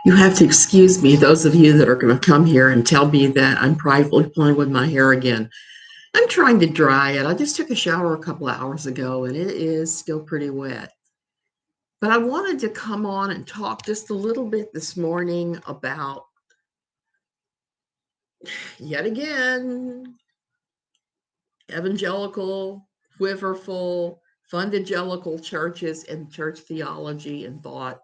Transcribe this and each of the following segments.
You have to excuse me, those of you that are going to come here and tell me that I'm privately playing with my hair again. I'm trying to dry it. I just took a shower a couple of hours ago and it is still pretty wet. But I wanted to come on and talk just a little bit this morning about, yet again, evangelical, quiverful, fundagelical churches and church theology and thought.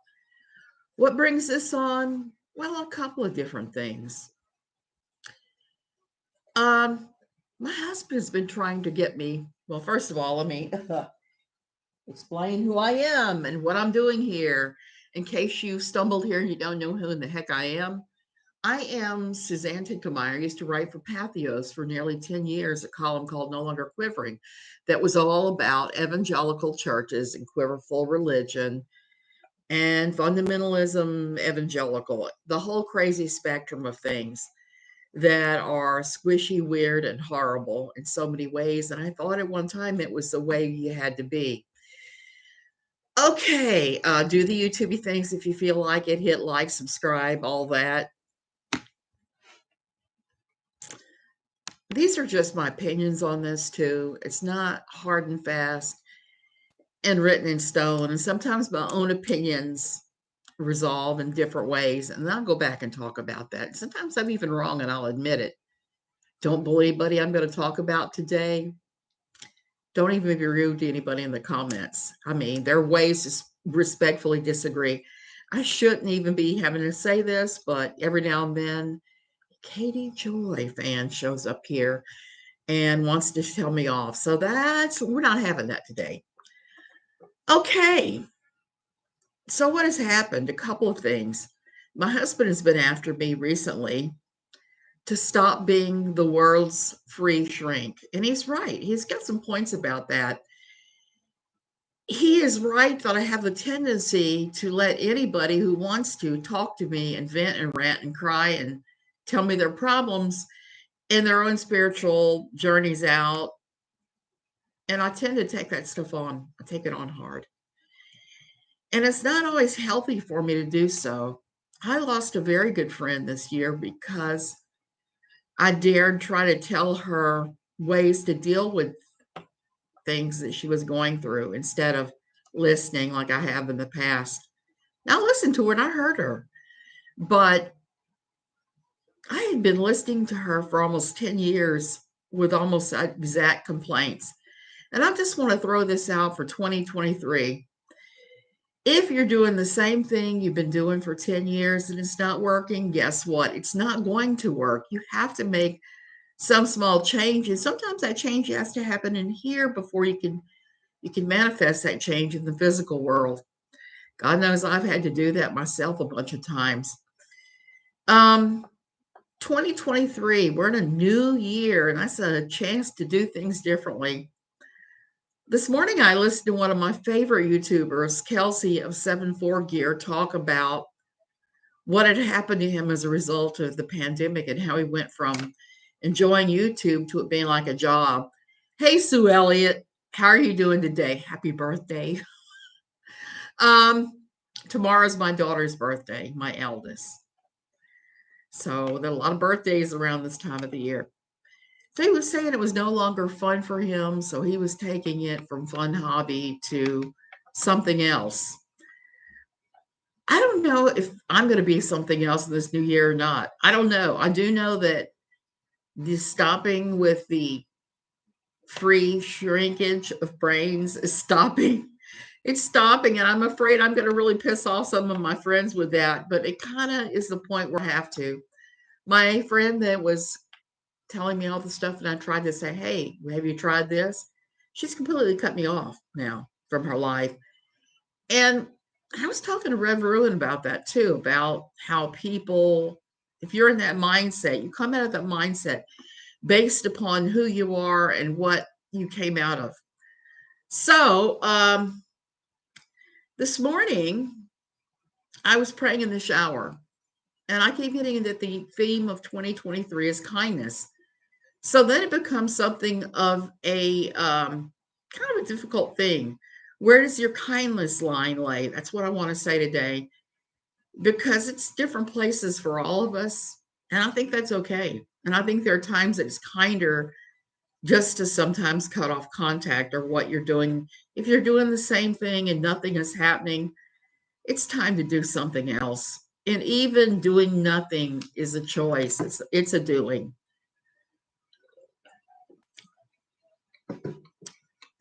What brings this on? Well, a couple of different things. My husband's been trying to get me. Well, first of all, let me explain who I am and what I'm doing here. In case you stumbled here and you don't know who in the heck I am Suzanne Tinkelmeyer. I used to write for Pathos for nearly 10 years, a column called No Longer Quivering, that was all about evangelical churches and quiverful religion and fundamentalism, evangelical, the whole crazy spectrum of things that are squishy, weird, and horrible in so many ways. And I thought at one time it was the way you had to be. Okay, do the YouTubey things if you feel like it. Hit like, subscribe, all that. These are just my opinions on this too. It's not hard and fast and written in stone. And sometimes my own opinions resolve in different ways. And I'll go back and talk about that. Sometimes I'm even wrong and I'll admit it. Don't believe anybody I'm going to talk about today. Don't even be rude to anybody in the comments. I mean, there are ways to respectfully disagree. I shouldn't even be having to say this, but every now and then, Katie Joy fan shows up here and wants to tell me off. So we're not having that today. Okay. So what has happened? A couple of things. My husband has been after me recently to stop being the world's free shrink. And he's right. He's got some points about that. He is right that I have a tendency to let anybody who wants to talk to me and vent and rant and cry and tell me their problems and their own spiritual journeys out. And I tend to take that stuff on. I take it on hard. And it's not always healthy for me to do so. I lost a very good friend this year because I dared try to tell her ways to deal with things that she was going through instead of listening like I have in the past. Now, I listened to her and I heard her, but I had been listening to her for almost 10 years with almost exact complaints. And I just want to throw this out for 2023. If you're doing the same thing you've been doing for 10 years and it's not working, guess what? It's not going to work. You have to make some small changes. Sometimes that change has to happen in here before you can manifest that change in the physical world. God knows I've had to do that myself a bunch of times. 2023, we're in a new year, and that's a chance to do things differently. This morning, I listened to one of my favorite YouTubers, Kelsey of 7-4 Gear, talk about what had happened to him as a result of the pandemic and how he went from enjoying YouTube to it being like a job. Hey, Sue Elliott, how are you doing today? Happy birthday. Tomorrow's my daughter's birthday, my eldest. So there are a lot of birthdays around this time of the year. So he was saying it was no longer fun for him, so he was taking it from fun hobby to something else. I don't know if I'm going to be something else in this new year or not. I don't know. I do know that the stopping with the free shrinkage of brains is stopping. It's stopping, and I'm afraid I'm going to really piss off some of my friends with that, but it kind of is the point where I have to. My friend that was telling me all the stuff, and I tried to say, hey, have you tried this? She's completely cut me off now from her life. And I was talking to Rev Ruin about that too, about how people, if you're in that mindset, you come out of that mindset based upon who you are and what you came out of. So this morning, I was praying in the shower, and I keep hitting that the theme of 2023 is kindness. So then it becomes something of a kind of a difficult thing. Where does your kindness line lay? That's what I want to say today, because it's different places for all of us. And I think that's okay. And I think there are times that it's kinder just to sometimes cut off contact or what you're doing. If you're doing the same thing and nothing is happening, it's time to do something else. And even doing nothing is a choice. It's a doing.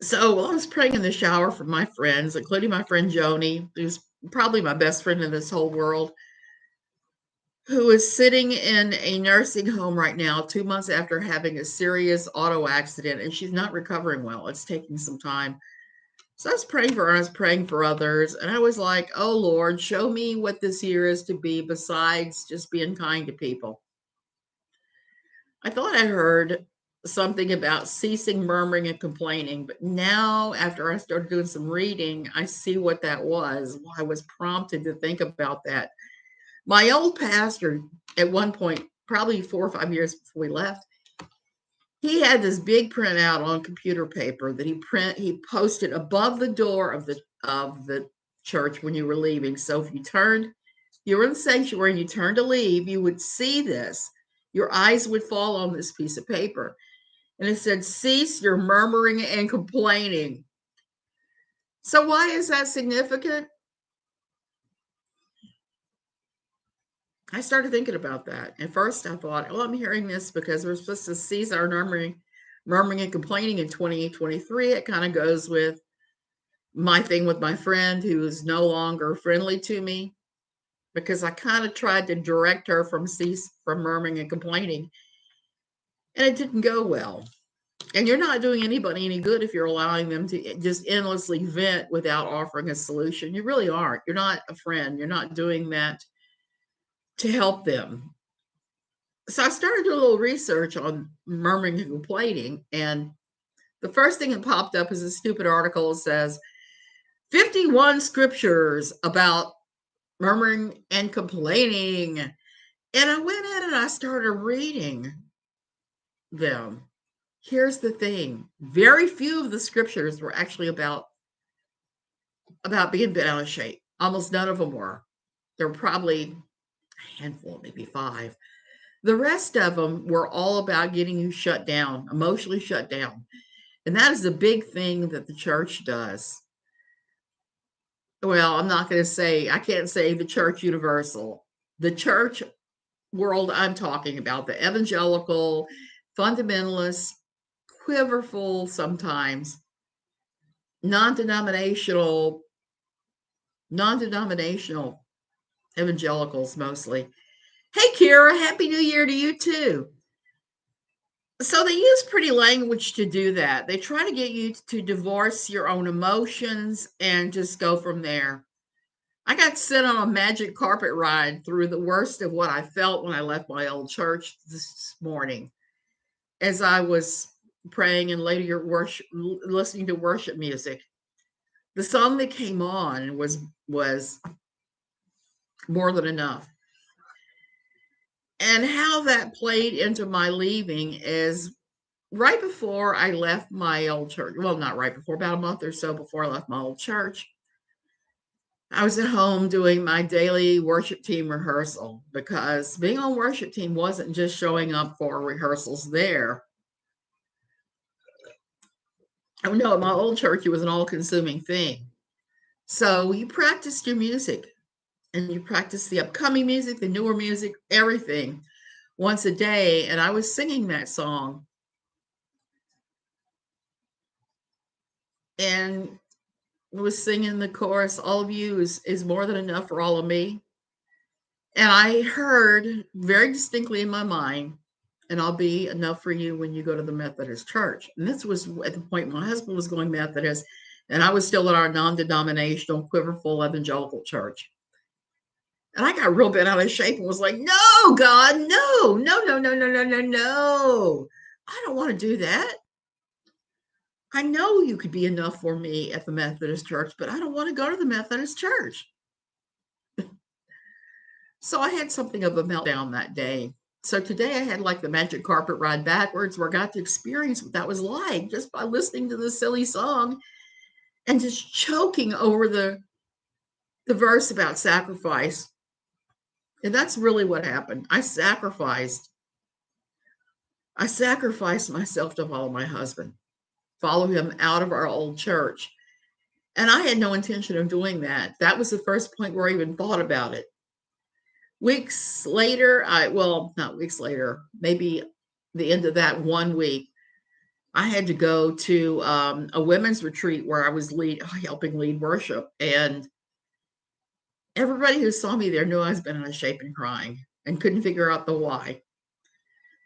So while I was praying in the shower for my friends, including my friend Joni, who's probably my best friend in this whole world, who is sitting in a nursing home right now, 2 months after having a serious auto accident, and she's not recovering well. It's taking some time. So I was praying for her, I was praying for others, and I was like, oh Lord, show me what this year is to be besides just being kind to people. I thought I heard something about ceasing murmuring and complaining, but now after I started doing some reading, I see what that was. I was prompted to think about that. My old pastor, at one point, probably 4 or 5 years before we left, he had this big printout on computer paper that he posted above the door of the church when you were leaving. So if you were in the sanctuary and you turned to leave, you would see this. Your eyes would fall on this piece of paper. And it said, cease your murmuring and complaining. So why is that significant? I started thinking about that. At first, I thought, oh, I'm hearing this because we're supposed to cease our murmuring and complaining in 2023. It kind of goes with my thing with my friend who is no longer friendly to me, because I kind of tried to direct her from murmuring and complaining, and it didn't go well. And you're not doing anybody any good if you're allowing them to just endlessly vent without offering a solution. You really aren't. You're not a friend. You're not doing that to help them. So I started doing a little research on murmuring and complaining, and the first thing that popped up is a stupid article that says 51 scriptures about murmuring and complaining. And I went in and I started reading them. Here's the thing. Very few of the scriptures were actually about being bent out of shape. Almost none of them were. There were probably a handful, maybe 5. The rest of them were all about getting you shut down, emotionally shut down. And that is the big thing that the church does. Well, I can't say the church universal. The church world I'm talking about, the evangelical, fundamentalist, quiverful sometimes, non-denominational evangelicals mostly. Hey, Kira, Happy New Year to you too. So they use pretty language to do that. They try to get you to divorce your own emotions and just go from there. I got sent on a magic carpet ride through the worst of what I felt when I left my old church this morning, as I was praying and later listening to worship music. The song that came on was More Than Enough. And how that played into my leaving is right before I left my old church. Well, not right before, about a month or so before I left my old church. I was at home doing my daily worship team rehearsal, because being on worship team wasn't just showing up for rehearsals there. Oh no, at my old church, it was an all-consuming thing. So you practiced your music, and you practiced the upcoming music, the newer music, everything once a day. And I was singing that song. And was singing the chorus, all of you is more than enough for all of me. And I heard very distinctly in my mind, and I'll be enough for you when you go to the Methodist church. And this was at the point my husband was going Methodist, and I was still at our non-denominational, quiverful evangelical church. And I got real bent out of shape and was like, no, God, no, no, no, no, no, no, no, no. I don't want to do that. I know you could be enough for me at the Methodist church, but I don't want to go to the Methodist church. So I had something of a meltdown that day. So today I had like the magic carpet ride backwards, where I got to experience what that was like just by listening to this silly song and just choking over the verse about sacrifice. And that's really what happened. I sacrificed myself to follow my husband, follow him out of our old church. And I had no intention of doing that. That was the first point where I even thought about it. Weeks later, well, not weeks later, maybe the end of that 1 week, I had to go to a women's retreat where I was helping lead worship. And everybody who saw me there knew I was bent out of shape and crying and couldn't figure out the why.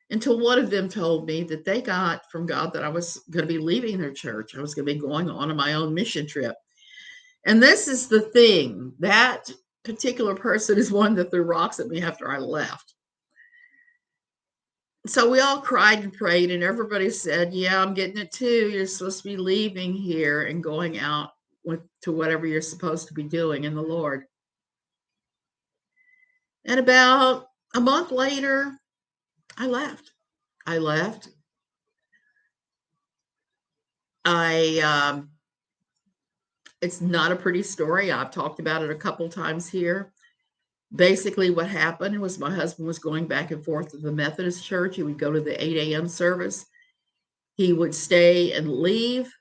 Until one of them told me that they got from God that I was going to be leaving their church. I was going to be going on my own mission trip. And this is the thing, that particular person is one that threw rocks at me after I left. So we all cried and prayed, and everybody said, yeah, I'm getting it too. You're supposed to be leaving here and going out to whatever you're supposed to be doing in the Lord. And about a month later, I left. It's not a pretty story. I've talked about it a couple times here. Basically, what happened was my husband was going back and forth to the Methodist church. He would go to the 8 a.m. service. He would stay and leave,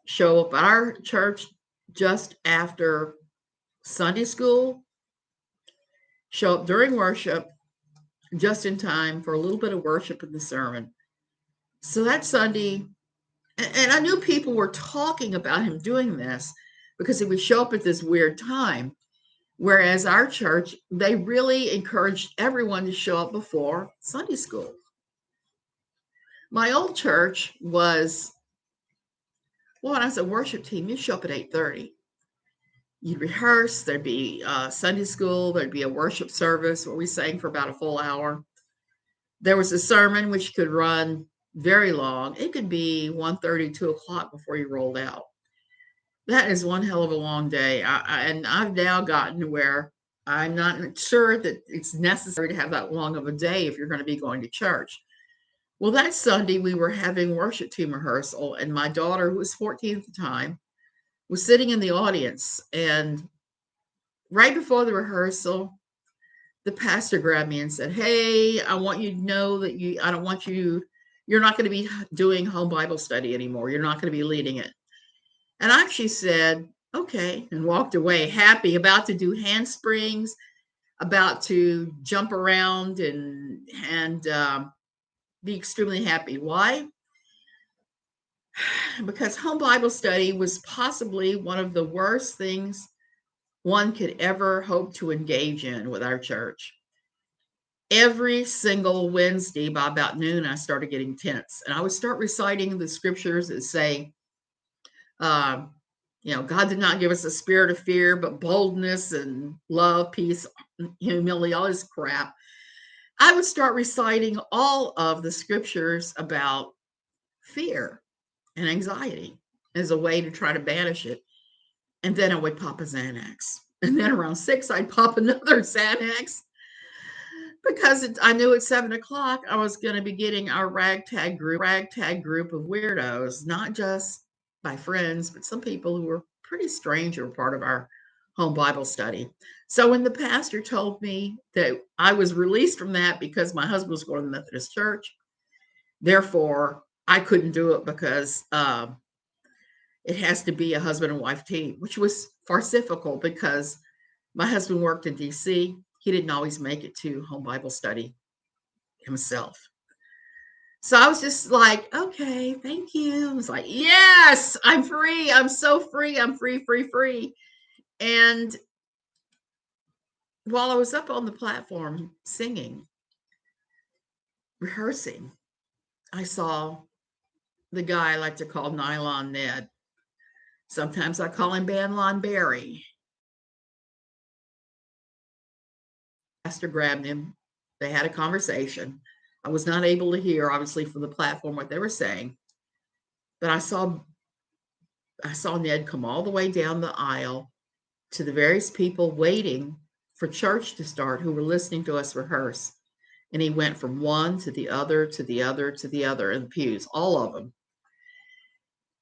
show up at our church just after Sunday school, show up during worship, just in time for a little bit of worship in the sermon. So that Sunday, and I knew people were talking about him doing this because he would show up at this weird time. Whereas our church, they really encouraged everyone to show up before Sunday school. My old church was, well, when I was a worship team, you show up at 8:30. You'd rehearse, there'd be Sunday school, there'd be a worship service where we sang for about a full hour. There was a sermon which could run very long. It could be 1:30, 2 o'clock before you rolled out. That is one hell of a long day. And I've now gotten to where I'm not sure that it's necessary to have that long of a day if you're going to be going to church. Well, that Sunday we were having worship team rehearsal, and my daughter, who was 14 at the time, was sitting in the audience. And right before the rehearsal, the pastor grabbed me and said, hey, I want you to know that you're not going to be doing home Bible study anymore. You're not going to be leading it. And I actually said, okay, and walked away happy, about to do handsprings, about to jump around and be extremely happy. Why? Because home Bible study was possibly one of the worst things one could ever hope to engage in with our church. Every single Wednesday by about noon, I started getting tense, and I would start reciting the scriptures that say, God did not give us a spirit of fear, but boldness and love, peace, humility, all this crap. I would start reciting all of the scriptures about fear and anxiety as a way to try to banish it. And then I would pop a Xanax. And then around 6, I'd pop another Xanax because I knew at 7 o'clock I was going to be getting our ragtag group of weirdos, not just my friends, but some people who were pretty strange were part of our home Bible study. So when the pastor told me that I was released from that because my husband was going to the Methodist church, therefore I couldn't do it because it has to be a husband and wife team, which was farcical because my husband worked in DC. He didn't always make it to home Bible study himself. So I was just like, okay, thank you. I was like, yes, I'm free. I'm so free. I'm free. And while I was up on the platform singing, rehearsing, I saw the guy I like to call Nylon Ned. Sometimes I call him Banlon Barry. Pastor grabbed him. They had a conversation. I was not able to hear, obviously, from the platform what they were saying. But I saw Ned come all the way down the aisle to the various people waiting for church to start who were listening to us rehearse. And he went from one to the other, to the other, to the other in the pews, all of them.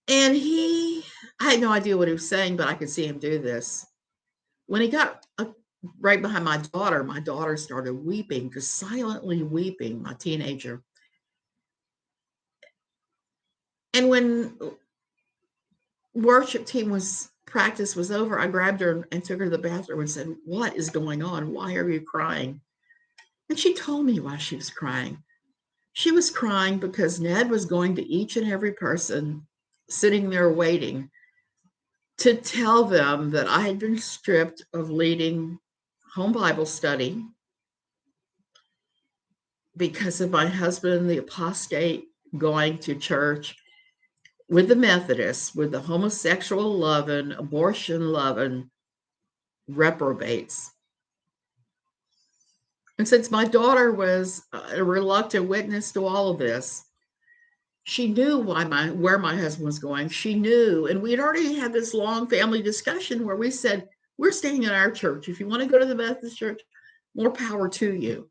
And I had no idea what he was saying, but I could see him do this. When he got right behind my daughter started weeping, just silently weeping, my teenager. And when worship team practice was over, I grabbed her and took her to the bathroom and said, "What is going on? Why are you crying?" And she told me why she was crying. She was crying because Ned was going to each and every person sitting there waiting to tell them that I had been stripped of leading home Bible study because of my husband, the apostate, going to church with the Methodists, with the homosexual loving, abortion loving reprobates. And since my daughter was a reluctant witness to all of this, she knew where my husband was going. She knew, and we had already had this long family discussion where we said, we're staying in our church. If you want to go to the Methodist church, more power to you.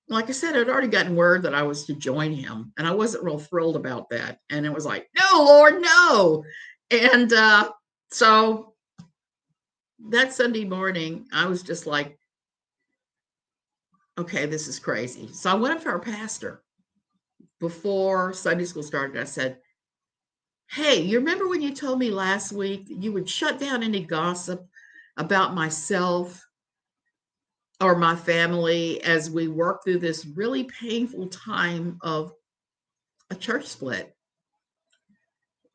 Like I said, I'd already gotten word that I was to join him, and I wasn't real thrilled about that. And it was like, no, Lord, no. And so that Sunday morning, I was just like, okay, this is crazy. So I went up to our pastor before Sunday school started. I said, hey, you remember when you told me last week that you would shut down any gossip about myself or my family as we work through this really painful time of a church split?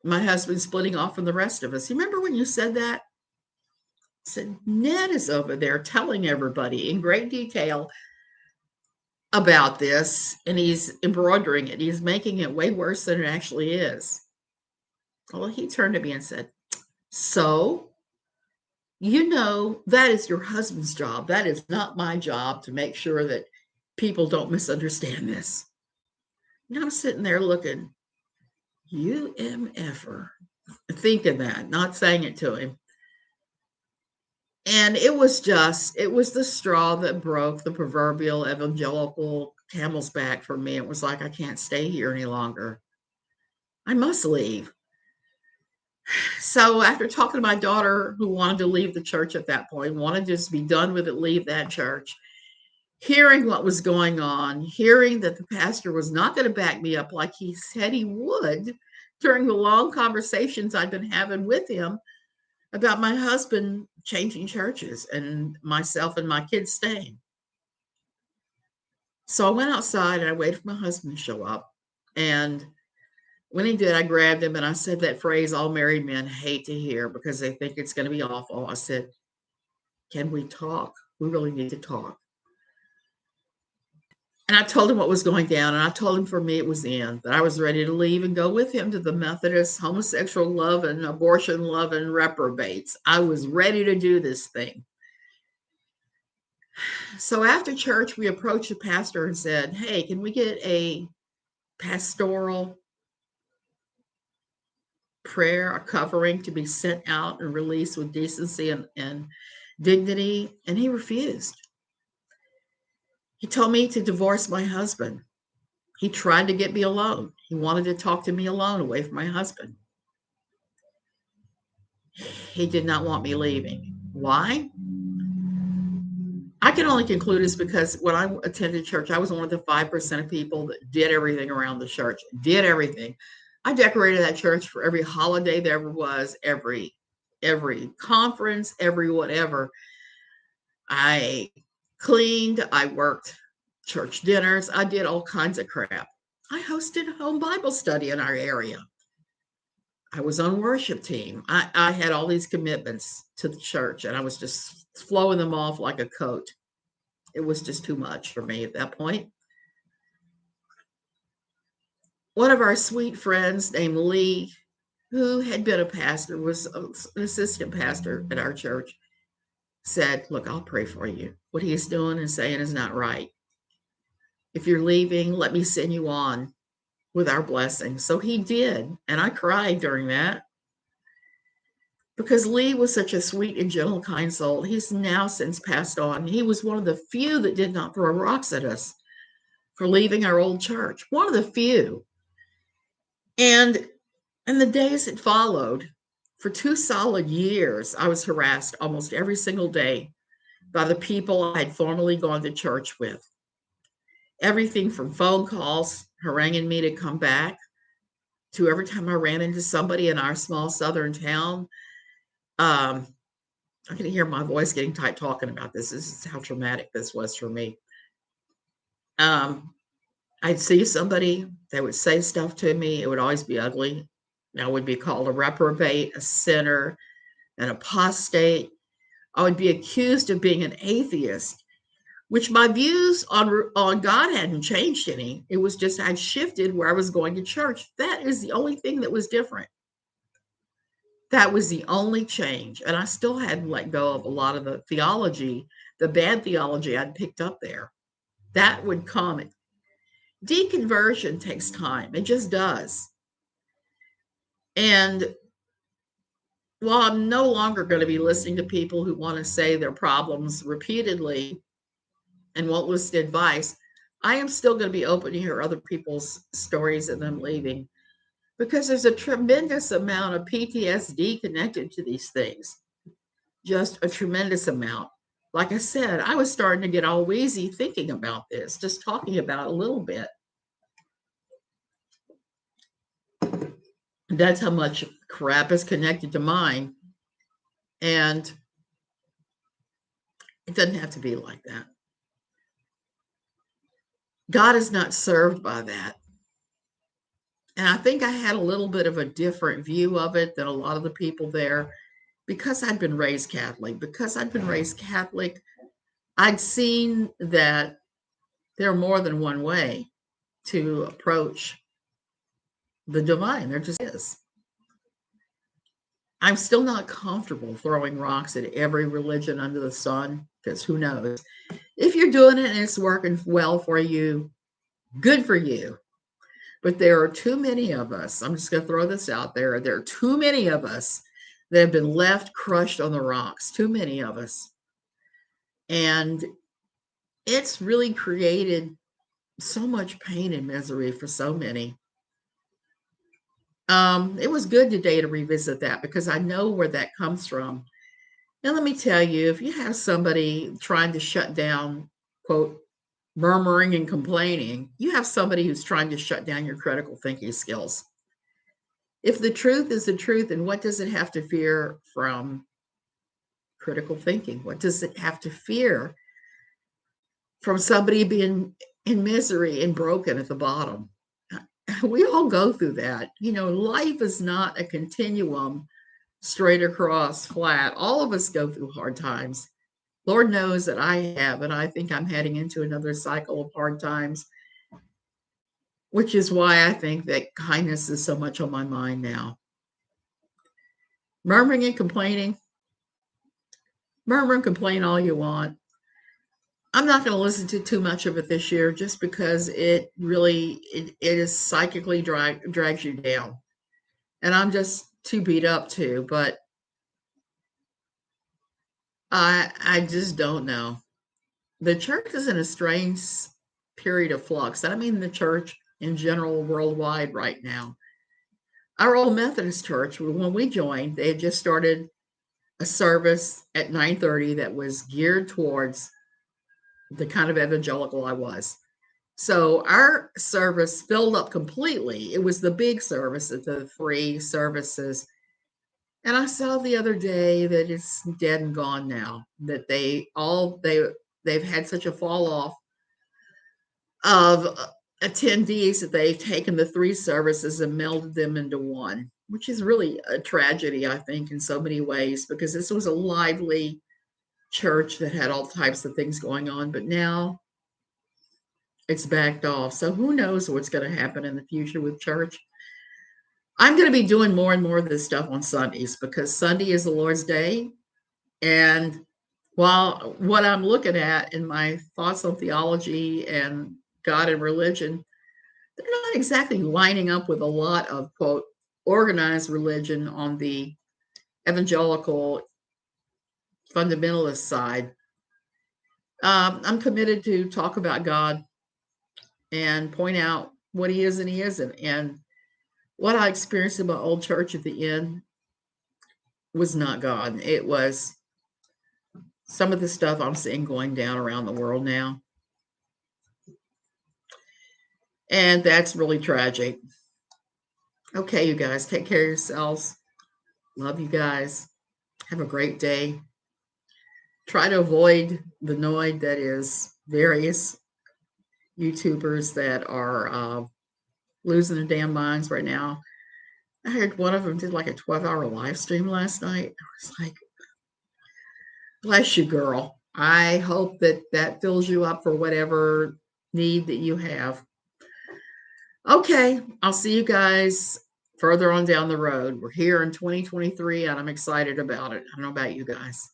My husband splitting off from the rest of us. You remember when you said that? I said, Ned is over there telling everybody in great detail about this, and he's embroidering it. He's making it way worse than it actually is. Well, he turned to me and said, so, that is your husband's job. That is not my job to make sure that people don't misunderstand this. And I'm sitting there looking, you MFer, thinking that, not saying it to him. And it was the straw that broke the proverbial evangelical camel's back for me. It was like, I can't stay here any longer. I must leave. So after talking to my daughter, who wanted to leave the church at that point, wanted to just be done with it, leave that church, hearing what was going on, hearing that the pastor was not going to back me up like he said he would during the long conversations I'd been having with him about my husband changing churches and myself and my kids staying. So I went outside and I waited for my husband to show up. And when he did, I grabbed him and I said that phrase all married men hate to hear because they think it's going to be awful. I said, can we talk? We really need to talk. And I told him what was going down. And I told him for me, it was the end, that I was ready to leave and go with him to the Methodist homosexual love and abortion love and reprobates. I was ready to do this thing. So after church, we approached the pastor and said, hey, can we get a pastoral prayer, a covering to be sent out and released with decency and dignity? And he refused. He told me to divorce my husband. He tried to get me alone. He wanted to talk to me alone, away from my husband. He did not want me leaving. Why? I can only conclude it's because when I attended church, I was one of the 5% of people that did everything around the church, did everything. I decorated that church for every holiday there ever was, every conference, every whatever. I cleaned, I worked church dinners, I did all kinds of crap. I hosted home Bible study in our area. I was on worship team. I had all these commitments to the church, and I was just flowing them off like a coat. It was just too much for me at that point. One of our sweet friends named Lee, who had been a pastor, was an assistant pastor at our church, said, look, I'll pray for you. What he's doing and saying is not right. If you're leaving, let me send you on with our blessing. So he did. And I cried during that because Lee was such a sweet and gentle, kind soul. He's now since passed on. He was one of the few that did not throw rocks at us for leaving our old church. One of the few. And And the days that followed, for 2 solid years, I was harassed almost every single day by the people I had formerly gone to church with. Everything from phone calls haranguing me to come back to every time I ran into somebody in our small southern town. Um, I can hear my voice getting tight talking about this. This is how traumatic this was for me. Um, I'd see somebody, they would say stuff to me. It would always be ugly. I would be called a reprobate, a sinner, an apostate. I would be accused of being an atheist, which my views on God hadn't changed any. It was just I'd shifted where I was going to church. That is the only thing that was different. That was the only change. And I still hadn't let go of a lot of the theology, the bad theology I'd picked up there. That would come. Deconversion takes time. It just does. And while I'm no longer going to be listening to people who want to say their problems repeatedly and won't listen to advice, I am still going to be open to hear other people's stories and them leaving because there's a tremendous amount of PTSD connected to these things. Just a tremendous amount. Like I said, I was starting to get all wheezy thinking about this, just talking about it a little bit. That's how much crap is connected to mine. And it doesn't have to be like that. God is not served by that. And I think I had a little bit of a different view of it than a lot of the people there because I'd been raised Catholic. Because I'd been raised Catholic, I'd seen that there are more than one way to approach the divine. There just is. I'm still not comfortable throwing rocks at every religion under the sun because who knows? If you're doing it and it's working well for you, good for you. But there are too many of us. I'm just going to throw this out there. There are too many of us that have been left crushed on the rocks. Too many of us. And it's really created so much pain and misery for so many. It was good today to revisit that because I know where that comes from. And let me tell you, if you have somebody trying to shut down, quote, murmuring and complaining, you have somebody who's trying to shut down your critical thinking skills. If the truth is the truth, then what does it have to fear from critical thinking? What does it have to fear from somebody being in misery and broken at the bottom? We all go through that. Life is not a continuum straight across flat. All of us go through hard times. Lord knows that I have, and I think I'm heading into another cycle of hard times, which is why I think that kindness is so much on my mind now. Murmuring and complaining, murmur and complain all you want. I'm not going to listen to too much of it this year just because it really, it is psychically drags you down. And I'm just too beat up to, but I just don't know. The church is in a strange period of flux. I mean the church in general worldwide right now. Our old Methodist church, when we joined, they had just started a service at 9:30 that was geared towards the kind of evangelical I was. So our service filled up completely. It was the big service at the 3 services. And I saw the other day that it's dead and gone now, that they've had such a fall off of attendees that they've taken the 3 services and melded them into one, which is really a tragedy, I think, in so many ways, because this was a lively church that had all types of things going on, but now it's backed off. So who knows what's going to happen in the future with church. I'm going to be doing more and more of this stuff on Sundays because Sunday is the Lord's Day. And while what I'm looking at in my thoughts on theology and God and religion, they're not exactly lining up with a lot of, quote, organized religion on the evangelical fundamentalist side. I'm committed to talk about God and point out what he is and he isn't. And What I experienced in my old church at the end was not God. It was some of the stuff I'm seeing going down around the world now. And that's really tragic. Okay, you guys, take care of yourselves. Love you guys. Have a great day. Try to avoid the noise that is various YouTubers that are losing their damn minds right now. I heard one of them did like a 12-hour live stream last night. I was like, bless you, girl. I hope that that fills you up for whatever need that you have. Okay, I'll see you guys further on down the road. We're here in 2023 and I'm excited about it. I don't know about you guys.